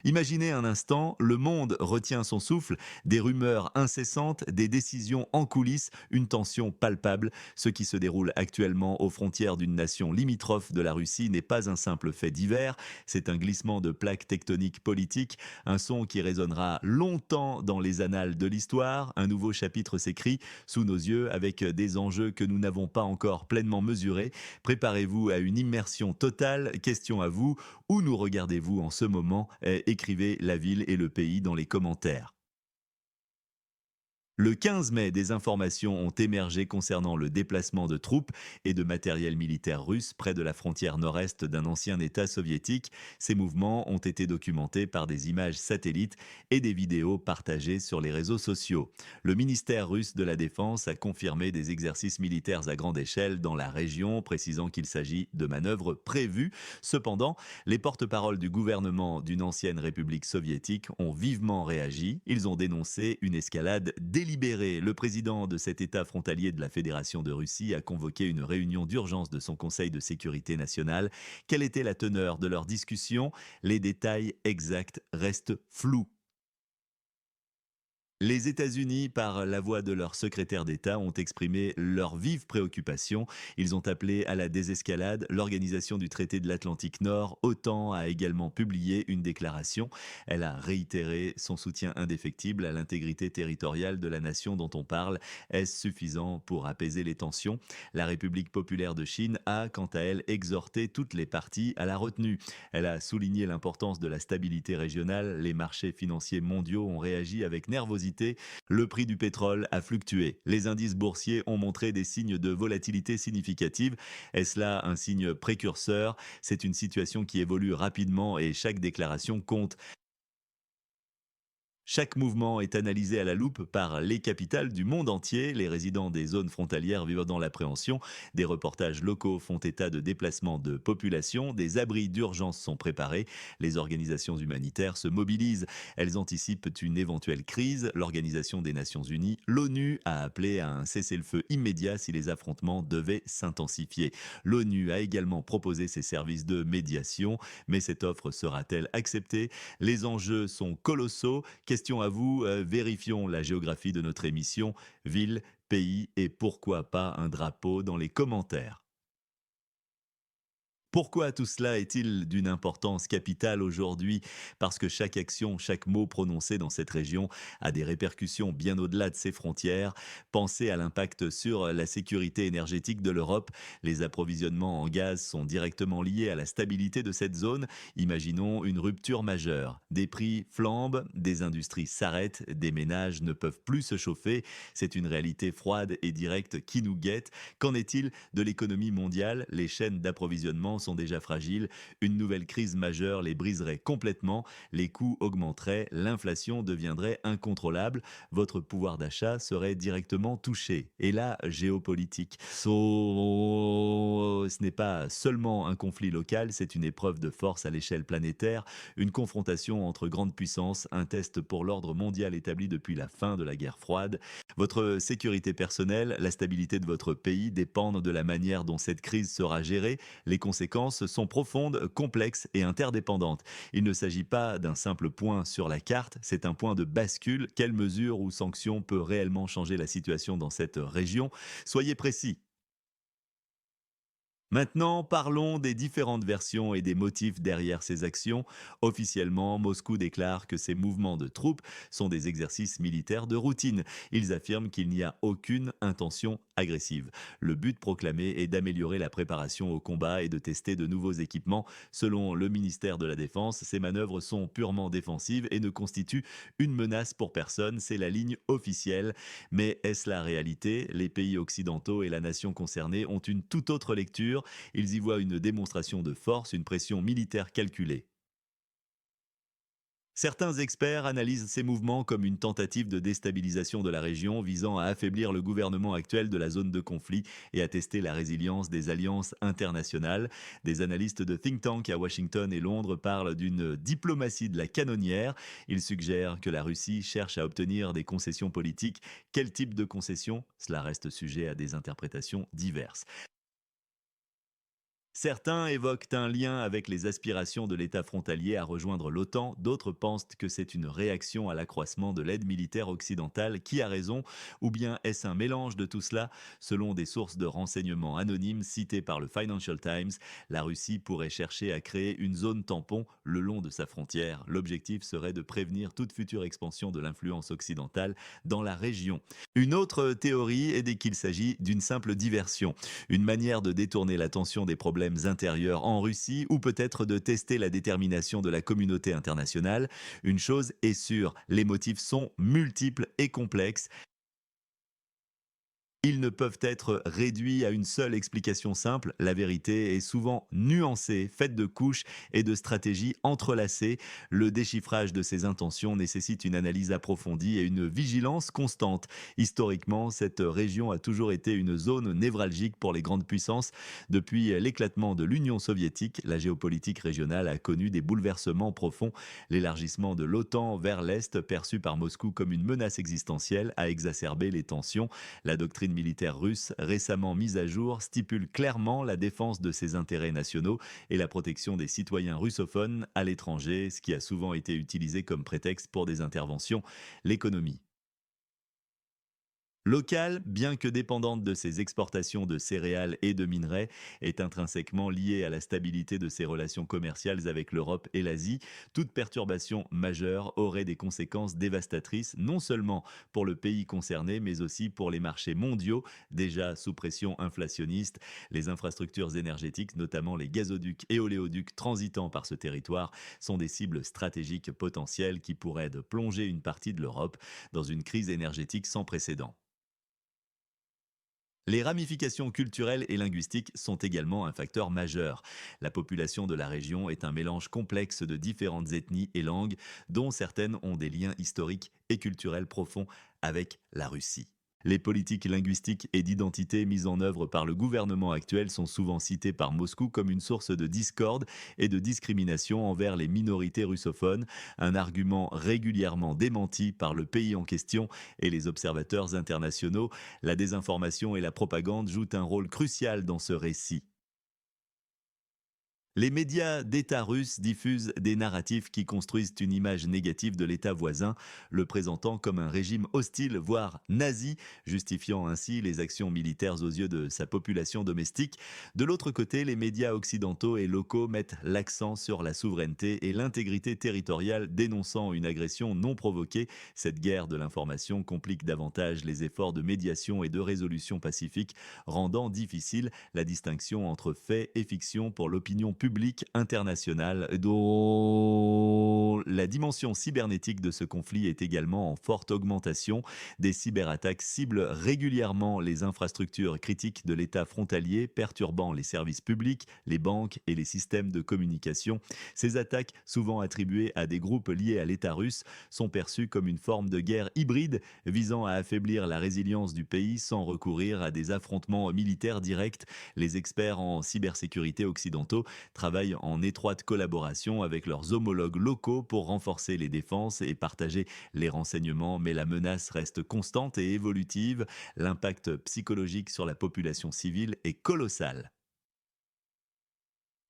Imaginez un instant, le monde retient son souffle, des rumeurs incessantes, des décisions en coulisses, une tension palpable. Ce qui se déroule actuellement aux frontières d'une nation limitrophe de la Russie n'est pas un simple fait divers, c'est un glissement de plaques tectoniques politiques, un son qui résonnera longtemps dans les annales de l'histoire. Un nouveau chapitre s'écrit sous nos yeux avec des enjeux que nous n'avons pas encore pleinement mesurés. Préparez-vous à une immersion totale. Question à vous, où nous regardez-vous en ce moment? Écrivez la ville et le pays dans les commentaires. Le 15 mai, des informations ont émergé concernant le déplacement de troupes et de matériel militaire russe près de la frontière nord-est d'un ancien État soviétique. Ces mouvements ont été documentés par des images satellites et des vidéos partagées sur les réseaux sociaux. Le ministère russe de la Défense a confirmé des exercices militaires à grande échelle dans la région, précisant qu'il s'agit de manœuvres prévues. Cependant, les porte-paroles du gouvernement d'une ancienne république soviétique ont vivement réagi. Ils ont dénoncé une escalade délibérée. Le président de cet État frontalier de la Fédération de Russie a convoqué une réunion d'urgence de son Conseil de sécurité nationale. Quelle était la teneur de leur discussion? Les détails exacts restent flous. Les États-Unis, par la voix de leur secrétaire d'État, ont exprimé leur vive préoccupation. Ils ont appelé à la désescalade. L'Organisation du traité de l'Atlantique Nord, OTAN, a également publié une déclaration. Elle a réitéré son soutien indéfectible à l'intégrité territoriale de la nation dont on parle. Est-ce suffisant pour apaiser les tensions? La République populaire de Chine a, quant à elle, exhorté toutes les parties à la retenue. Elle a souligné l'importance de la stabilité régionale. Les marchés financiers mondiaux ont réagi avec nervosité. Le prix du pétrole a fluctué. Les indices boursiers ont montré des signes de volatilité significative. Est-ce là un signe précurseur? C'est une situation qui évolue rapidement et chaque déclaration compte. Chaque mouvement est analysé à la loupe par les capitales du monde entier. Les résidents des zones frontalières vivent dans l'appréhension. Des reportages locaux font état de déplacements de population. Des abris d'urgence sont préparés. Les organisations humanitaires se mobilisent. Elles anticipent une éventuelle crise. L'Organisation des Nations Unies, l'ONU, a appelé à un cessez-le-feu immédiat si les affrontements devaient s'intensifier. L'ONU a également proposé ses services de médiation. Mais cette offre sera-t-elle acceptée? Les enjeux sont colossaux. Question à vous, vérifions la géographie de notre émission, ville, pays et pourquoi pas un drapeau dans les commentaires. Pourquoi tout cela est-il d'une importance capitale aujourd'hui? Parce que chaque action, chaque mot prononcé dans cette région a des répercussions bien au-delà de ses frontières. Pensez à l'impact sur la sécurité énergétique de l'Europe. Les approvisionnements en gaz sont directement liés à la stabilité de cette zone. Imaginons une rupture majeure. Des prix flambent, des industries s'arrêtent, des ménages ne peuvent plus se chauffer. C'est une réalité froide et directe qui nous guette. Qu'en est-il de l'économie mondiale? Les chaînes d'approvisionnement sont déjà fragiles. Une nouvelle crise majeure les briserait complètement. Les coûts augmenteraient, l'inflation deviendrait incontrôlable. Votre pouvoir d'achat serait directement touché. Et la géopolitique. Ce n'est pas seulement un conflit local, c'est une épreuve de force à l'échelle planétaire, une confrontation entre grandes puissances, un test pour l'ordre mondial établi depuis la fin de la guerre froide. Votre sécurité personnelle, la stabilité de votre pays dépendent de la manière dont cette crise sera gérée. Les conséquences sont profondes, complexes et interdépendantes. Il ne s'agit pas d'un simple point sur la carte, c'est un point de bascule. Quelle mesure ou sanction peut réellement changer la situation dans cette région? Soyez précis. Maintenant, parlons des différentes versions et des motifs derrière ces actions. Officiellement, Moscou déclare que ces mouvements de troupes sont des exercices militaires de routine. Ils affirment qu'il n'y a aucune intention agressive. Le but proclamé est d'améliorer la préparation au combat et de tester de nouveaux équipements. Selon le ministère de la Défense, ces manœuvres sont purement défensives et ne constituent une menace pour personne. C'est la ligne officielle. Mais est-ce la réalité? Les pays occidentaux et la nation concernée ont une toute autre lecture. Ils y voient une démonstration de force, une pression militaire calculée. Certains experts analysent ces mouvements comme une tentative de déstabilisation de la région visant à affaiblir le gouvernement actuel de la zone de conflit et à tester la résilience des alliances internationales. Des analystes de think tank à Washington et Londres parlent d'une diplomatie de la canonnière. Ils suggèrent que la Russie cherche à obtenir des concessions politiques. Quel type de concessions? Cela reste sujet à des interprétations diverses. Certains évoquent un lien avec les aspirations de l'État frontalier à rejoindre l'OTAN, d'autres pensent que c'est une réaction à l'accroissement de l'aide militaire occidentale. Qui a raison? Ou bien est-ce un mélange de tout cela? Selon des sources de renseignements anonymes citées par le Financial Times, la Russie pourrait chercher à créer une zone tampon le long de sa frontière. L'objectif serait de prévenir toute future expansion de l'influence occidentale dans la région. Une autre théorie est qu'il s'agit d'une simple diversion, une manière de détourner l'attention des problèmes intérieurs en Russie ou peut-être de tester la détermination de la communauté internationale. Une chose est sûre, les motifs sont multiples et complexes. Ils ne peuvent être réduits à une seule explication simple. La vérité est souvent nuancée, faite de couches et de stratégies entrelacées. Le déchiffrage de ces intentions nécessite une analyse approfondie et une vigilance constante. Historiquement, cette région a toujours été une zone névralgique pour les grandes puissances. Depuis l'éclatement de l'Union soviétique, la géopolitique régionale a connu des bouleversements profonds. L'élargissement de l'OTAN vers l'Est, perçu par Moscou comme une menace existentielle, a exacerbé les tensions. La doctrine militaire russe, récemment mise à jour, stipule clairement la défense de ses intérêts nationaux et la protection des citoyens russophones à l'étranger, ce qui a souvent été utilisé comme prétexte pour des interventions. L'économie locale, bien que dépendante de ses exportations de céréales et de minerais, est intrinsèquement liée à la stabilité de ses relations commerciales avec l'Europe et l'Asie. Toute perturbation majeure aurait des conséquences dévastatrices, non seulement pour le pays concerné, mais aussi pour les marchés mondiaux, déjà sous pression inflationniste. Les infrastructures énergétiques, notamment les gazoducs et oléoducs transitant par ce territoire, sont des cibles stratégiques potentielles qui pourraient de plonger une partie de l'Europe dans une crise énergétique sans précédent. Les ramifications culturelles et linguistiques sont également un facteur majeur. La population de la région est un mélange complexe de différentes ethnies et langues, dont certaines ont des liens historiques et culturels profonds avec la Russie. Les politiques linguistiques et d'identité mises en œuvre par le gouvernement actuel sont souvent citées par Moscou comme une source de discorde et de discrimination envers les minorités russophones, un argument régulièrement démenti par le pays en question et les observateurs internationaux. La désinformation et la propagande jouent un rôle crucial dans ce récit. Les médias d'État russes diffusent des narratifs qui construisent une image négative de l'État voisin, le présentant comme un régime hostile, voire nazi, justifiant ainsi les actions militaires aux yeux de sa population domestique. De l'autre côté, les médias occidentaux et locaux mettent l'accent sur la souveraineté et l'intégrité territoriale, dénonçant une agression non provoquée. Cette guerre de l'information complique davantage les efforts de médiation et de résolution pacifique, rendant difficile la distinction entre faits et fiction pour l'opinion publique internationale, dont la dimension cybernétique de ce conflit est également en forte augmentation. Des cyberattaques ciblent régulièrement les infrastructures critiques de l'État frontalier, perturbant les services publics, les banques et les systèmes de communication. Ces attaques, souvent attribuées à des groupes liés à l'État russe, sont perçues comme une forme de guerre hybride visant à affaiblir la résilience du pays sans recourir à des affrontements militaires directs. Les experts en cybersécurité occidentaux travaillent en étroite collaboration avec leurs homologues locaux pour renforcer les défenses et partager les renseignements, mais la menace reste constante et évolutive. L'impact psychologique sur la population civile est colossal.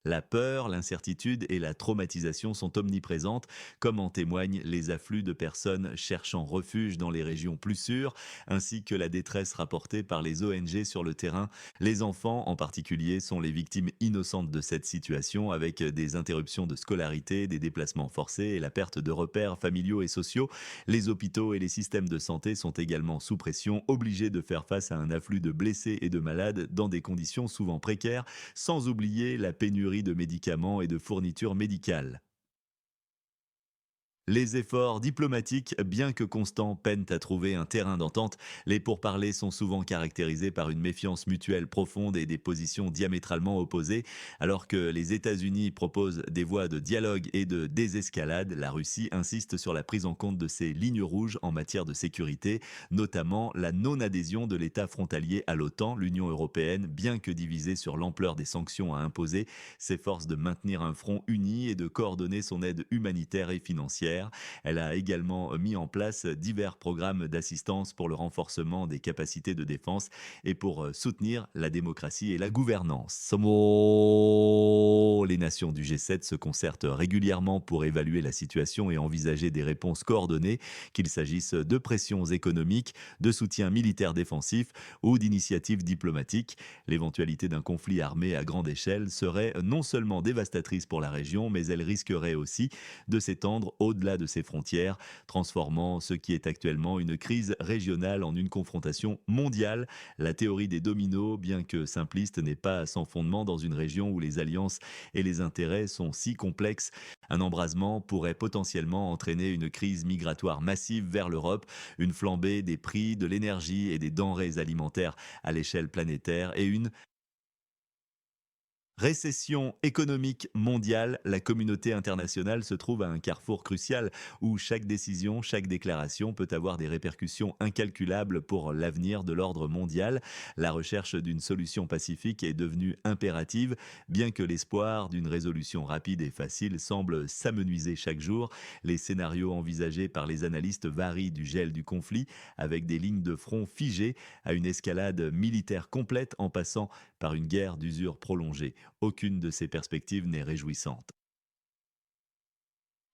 La peur, l'incertitude et la traumatisation sont omniprésentes, comme en témoignent les afflux de personnes cherchant refuge dans les régions plus sûres, ainsi que la détresse rapportée par les ONG sur le terrain. Les enfants, en particulier, sont les victimes innocentes de cette situation, avec des interruptions de scolarité, des déplacements forcés et la perte de repères familiaux et sociaux. Les hôpitaux et les systèmes de santé sont également sous pression, obligés de faire face à un afflux de blessés et de malades dans des conditions souvent précaires, sans oublier la pénurie de médicaments et de fournitures médicales. Les efforts diplomatiques, bien que constants, peinent à trouver un terrain d'entente. Les pourparlers sont souvent caractérisés par une méfiance mutuelle profonde et des positions diamétralement opposées. Alors que les États-Unis proposent des voies de dialogue et de désescalade, la Russie insiste sur la prise en compte de ses lignes rouges en matière de sécurité, notamment la non-adhésion de l'État frontalier à l'OTAN. L'Union européenne, bien que divisée sur l'ampleur des sanctions à imposer, s'efforce de maintenir un front uni et de coordonner son aide humanitaire et financière. nucléaire. Elle a également mis en place divers programmes d'assistance pour le renforcement des capacités de défense et pour soutenir la démocratie et la gouvernance. Les nations du G7 se concertent régulièrement pour évaluer la situation et envisager des réponses coordonnées, qu'il s'agisse de pressions économiques, de soutien militaire défensif ou d'initiatives diplomatiques. L'éventualité d'un conflit armé à grande échelle serait non seulement dévastatrice pour la région, mais elle risquerait aussi de s'étendre au-delà de ses frontières, transformant ce qui est actuellement une crise régionale en une confrontation mondiale. La théorie des dominos, bien que simpliste, n'est pas sans fondement dans une région où les alliances et les intérêts sont si complexes. Un embrasement pourrait potentiellement entraîner une crise migratoire massive vers l'Europe, une flambée des prix de l'énergie et des denrées alimentaires à l'échelle planétaire et une récession économique mondiale. La communauté internationale se trouve à un carrefour crucial où chaque décision, chaque déclaration peut avoir des répercussions incalculables pour l'avenir de l'ordre mondial. La recherche d'une solution pacifique est devenue impérative, bien que l'espoir d'une résolution rapide et facile semble s'amenuiser chaque jour. Les scénarios envisagés par les analystes varient du gel du conflit, avec des lignes de front figées, à une escalade militaire complète en passant par une guerre d'usure prolongée. Aucune de ces perspectives n'est réjouissante.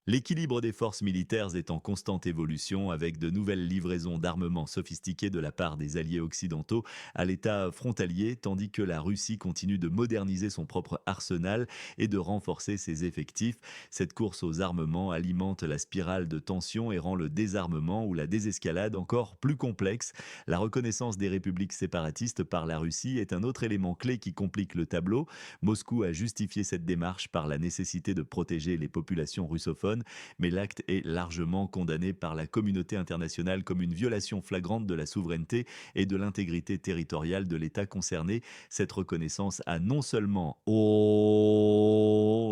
L'équilibre des forces militaires est en constante évolution avec de nouvelles livraisons d'armements sophistiqués de la part des alliés occidentaux à l'État frontalier, tandis que la Russie continue de moderniser son propre arsenal et de renforcer ses effectifs. Cette course aux armements alimente la spirale de tension et rend le désarmement ou la désescalade encore plus complexe. La reconnaissance des républiques séparatistes par la Russie est un autre élément clé qui complique le tableau. Moscou a justifié cette démarche par la nécessité de protéger les populations russophones, mais l'acte est largement condamné par la communauté internationale comme une violation flagrante de la souveraineté et de l'intégrité territoriale de l'État concerné. Cette reconnaissance a non seulement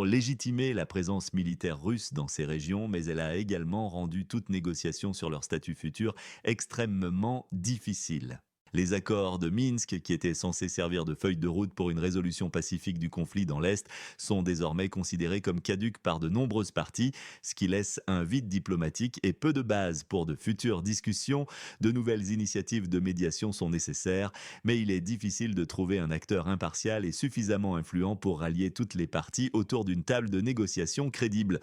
légitimé la présence militaire russe dans ces régions, mais elle a également rendu toute négociation sur leur statut futur extrêmement difficile. Les accords de Minsk, qui étaient censés servir de feuille de route pour une résolution pacifique du conflit dans l'Est, sont désormais considérés comme caducs par de nombreuses parties, ce qui laisse un vide diplomatique et peu de base pour de futures discussions. De nouvelles initiatives de médiation sont nécessaires, mais il est difficile de trouver un acteur impartial et suffisamment influent pour rallier toutes les parties autour d'une table de négociation crédible.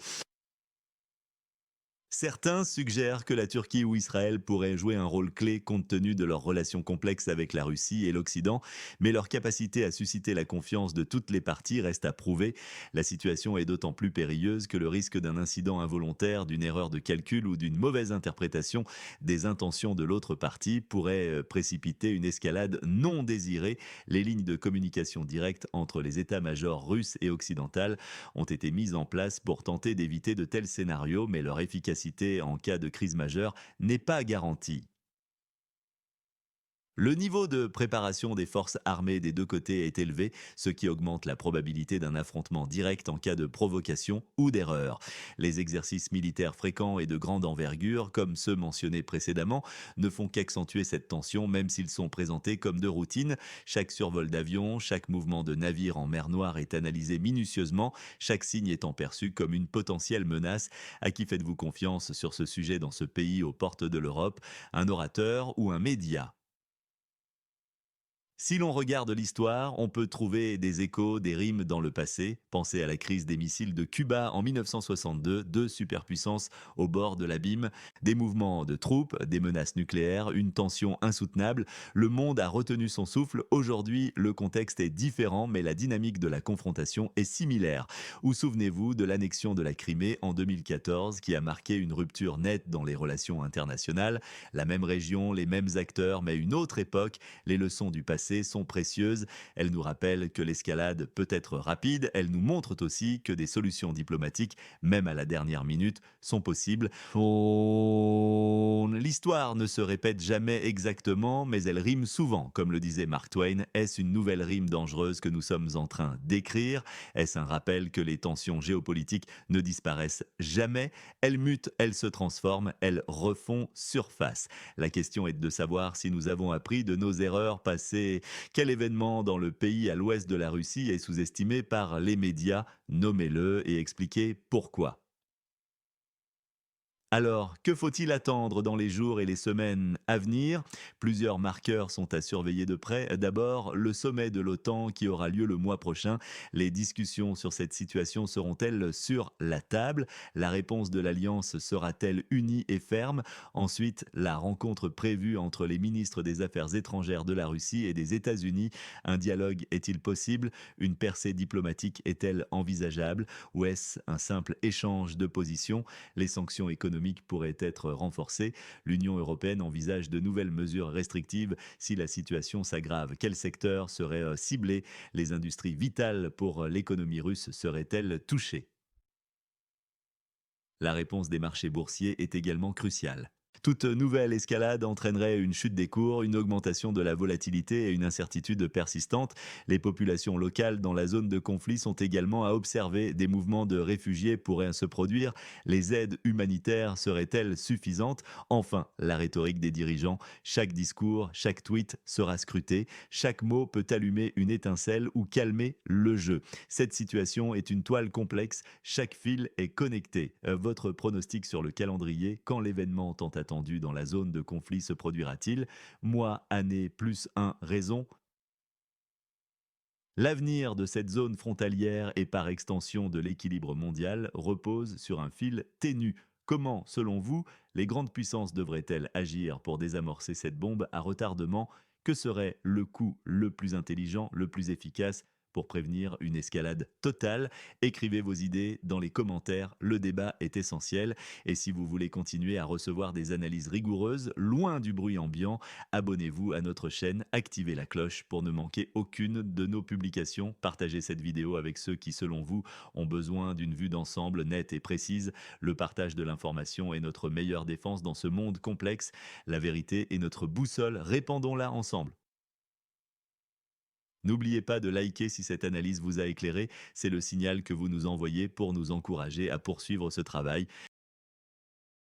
Certains suggèrent que la Turquie ou Israël pourraient jouer un rôle clé compte tenu de leurs relations complexes avec la Russie et l'Occident, mais leur capacité à susciter la confiance de toutes les parties reste à prouver. La situation est d'autant plus périlleuse que le risque d'un incident involontaire, d'une erreur de calcul ou d'une mauvaise interprétation des intentions de l'autre partie pourrait précipiter une escalade non désirée. Les lignes de communication directe entre les états-majors russes et occidentales ont été mises en place pour tenter d'éviter de tels scénarios, mais leur efficacité en cas de crise majeure n'est pas garantie. Le niveau de préparation des forces armées des deux côtés est élevé, ce qui augmente la probabilité d'un affrontement direct en cas de provocation ou d'erreur. Les exercices militaires fréquents et de grande envergure, comme ceux mentionnés précédemment, ne font qu'accentuer cette tension, même s'ils sont présentés comme de routine. Chaque survol d'avion, chaque mouvement de navire en mer Noire est analysé minutieusement, chaque signe étant perçu comme une potentielle menace. À qui faites-vous confiance sur ce sujet dans ce pays aux portes de l'Europe? Un orateur ou un média? Si l'on regarde l'histoire, on peut trouver des échos, des rimes dans le passé. Pensez à la crise des missiles de Cuba en 1962, deux superpuissances au bord de l'abîme, des mouvements de troupes, des menaces nucléaires, une tension insoutenable. Le monde a retenu son souffle. Aujourd'hui, le contexte est différent, mais la dynamique de la confrontation est similaire. Ou souvenez-vous de l'annexion de la Crimée en 2014 qui a marqué une rupture nette dans les relations internationales. La même région, les mêmes acteurs, mais une autre époque. Les leçons du passé sont précieuses. Elles nous rappellent que l'escalade peut être rapide. Elles nous montrent aussi que des solutions diplomatiques, même à la dernière minute, sont possibles. L'histoire ne se répète jamais exactement, mais elle rime souvent. Comme le disait Mark Twain, est-ce une nouvelle rime dangereuse que nous sommes en train d'écrire? Est-ce un rappel que les tensions géopolitiques ne disparaissent jamais? Elles mutent, elles se transforment, elles refont surface. La question est de savoir si nous avons appris de nos erreurs passées. Quel événement dans le pays à l'ouest de la Russie est sous-estimé par les médias? Nommez-le et expliquez pourquoi. Alors, que faut-il attendre dans les jours et les semaines à venir? Plusieurs marqueurs sont à surveiller de près. D'abord, le sommet de l'OTAN qui aura lieu le mois prochain. Les discussions sur cette situation seront-elles sur la table? La réponse de l'Alliance sera-t-elle unie et ferme? Ensuite, la rencontre prévue entre les ministres des Affaires étrangères de la Russie et des États-Unis. Un dialogue est-il possible? Une percée diplomatique est-elle envisageable? Ou est-ce un simple échange de positions? Les sanctions économiques pourraient être renforcées. L'Union européenne envisage de nouvelles mesures restrictives si la situation s'aggrave. Quel secteur serait ciblé? Les industries vitales pour l'économie russe seraient-elles touchées? La réponse des marchés boursiers est également cruciale. Toute nouvelle escalade entraînerait une chute des cours, une augmentation de la volatilité et une incertitude persistante. Les populations locales dans la zone de conflit sont également à observer. Des mouvements de réfugiés pourraient se produire. Les aides humanitaires seraient-elles suffisantes? Enfin, la rhétorique des dirigeants. Chaque discours, chaque tweet sera scruté. Chaque mot peut allumer une étincelle ou calmer le jeu. Cette situation est une toile complexe. Chaque fil est connecté. Votre pronostic sur le calendrier, quand l'événement tant attendu dans la zone de conflit se produira-t-il? Mois, année, plus un, raison. L'avenir de cette zone frontalière et par extension de l'équilibre mondial repose sur un fil ténu. Comment, selon vous, les grandes puissances devraient-elles agir pour désamorcer cette bombe à retardement? Que serait le coup le plus intelligent, le plus efficace pour prévenir une escalade totale? Écrivez vos idées dans les commentaires, le débat est essentiel. Et si vous voulez continuer à recevoir des analyses rigoureuses, loin du bruit ambiant, abonnez-vous à notre chaîne, activez la cloche pour ne manquer aucune de nos publications. Partagez cette vidéo avec ceux qui, selon vous, ont besoin d'une vue d'ensemble nette et précise. Le partage de l'information est notre meilleure défense dans ce monde complexe. La vérité est notre boussole, répandons-la ensemble. N'oubliez pas de liker si cette analyse vous a éclairé, c'est le signal que vous nous envoyez pour nous encourager à poursuivre ce travail.